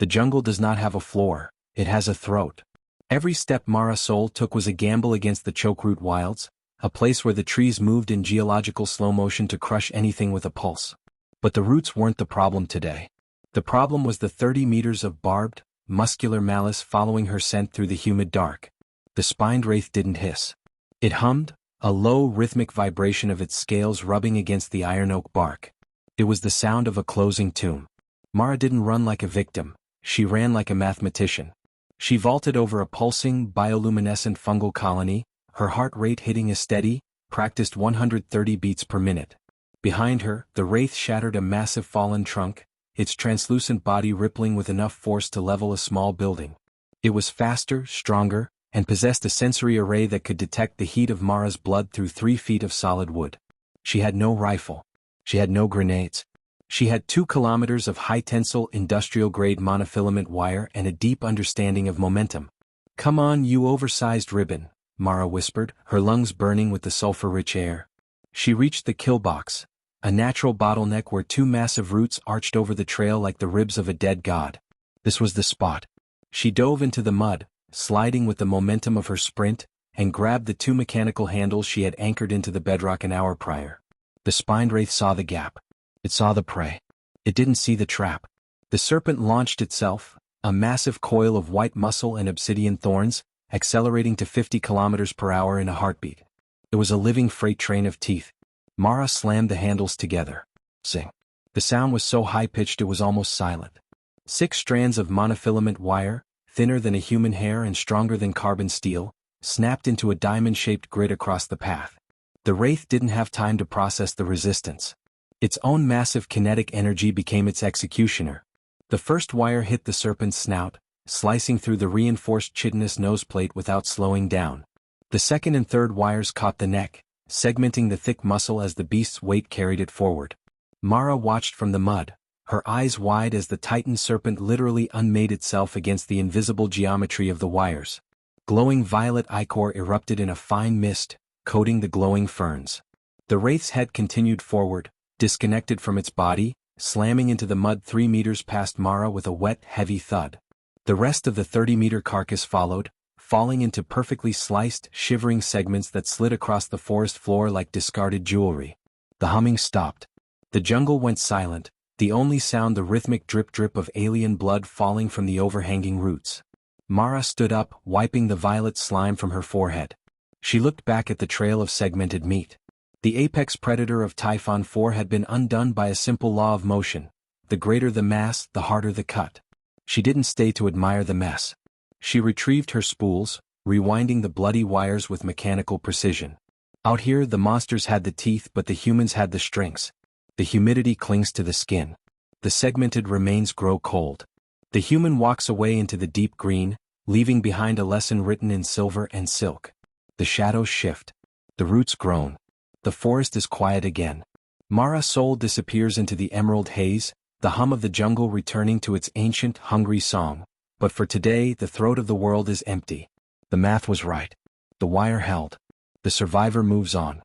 The jungle does not have a floor, it has a throat. Every step Mara's soul took was a gamble against the chokeroot wilds, a place where the trees moved in geological slow motion to crush anything with a pulse. But the roots weren't the problem today. The problem was the 30 meters of barbed, muscular malice following her scent through the humid dark. The spined wraith didn't hiss. It hummed, a low rhythmic vibration of its scales rubbing against the iron oak bark. It was the sound of a closing tomb. Mara didn't run like a victim, she ran like a mathematician. She vaulted over a pulsing, bioluminescent fungal colony, her heart rate hitting a steady, practiced 130 beats per minute. Behind her, the wraith shattered a massive fallen trunk, its translucent body rippling with enough force to level a small building. It was faster, stronger, and possessed a sensory array that could detect the heat of Mara's blood through 3 feet of solid wood. She had no rifle. She had no grenades. She had 2 kilometers of high-tensile industrial-grade monofilament wire and a deep understanding of momentum. "Come on, you oversized ribbon," Mara whispered, her lungs burning with the sulfur-rich air. She reached the kill box, a natural bottleneck where 2 massive roots arched over the trail like the ribs of a dead god. This was the spot. She dove into the mud, sliding with the momentum of her sprint, and grabbed the 2 mechanical handles she had anchored into the bedrock an hour prior. The spined wraith saw the gap. It saw the prey. It didn't see the trap. The serpent launched itself, a massive coil of white muscle and obsidian thorns, accelerating to 50 kilometers per hour in a heartbeat. It was a living freight train of teeth. Mara slammed the handles together. Zing. The sound was so high-pitched it was almost silent. 6 strands of monofilament wire, thinner than a human hair and stronger than carbon steel, snapped into a diamond-shaped grid across the path. The wraith didn't have time to process the resistance. Its own massive kinetic energy became its executioner. The first wire hit the serpent's snout, slicing through the reinforced chitinous noseplate without slowing down. The second and third wires caught the neck, segmenting the thick muscle as the beast's weight carried it forward. Mara watched from the mud, her eyes wide as the titan serpent literally unmade itself against the invisible geometry of the wires. Glowing violet ichor erupted in a fine mist, coating the glowing ferns. The wraith's head continued forward, disconnected from its body, slamming into the mud 3 meters past Mara with a wet, heavy thud. The rest of the 30-meter carcass followed, falling into perfectly sliced, shivering segments that slid across the forest floor like discarded jewelry. The humming stopped. The jungle went silent, the only sound the rhythmic drip-drip of alien blood falling from the overhanging roots. Mara stood up, wiping the violet slime from her forehead. She looked back at the trail of segmented meat. The apex predator of Typhon 4 had been undone by a simple law of motion. The greater the mass, the harder the cut. She didn't stay to admire the mess. She retrieved her spools, rewinding the bloody wires with mechanical precision. Out here the monsters had the teeth but the humans had the strings. The humidity clings to the skin. The segmented remains grow cold. The human walks away into the deep green, leaving behind a lesson written in silver and silk. The shadows shift. The roots groan. The forest is quiet again. Mara's soul disappears into the emerald haze, the hum of the jungle returning to its ancient, hungry song. But for today, the throat of the world is empty. The math was right. The wire held. The survivor moves on.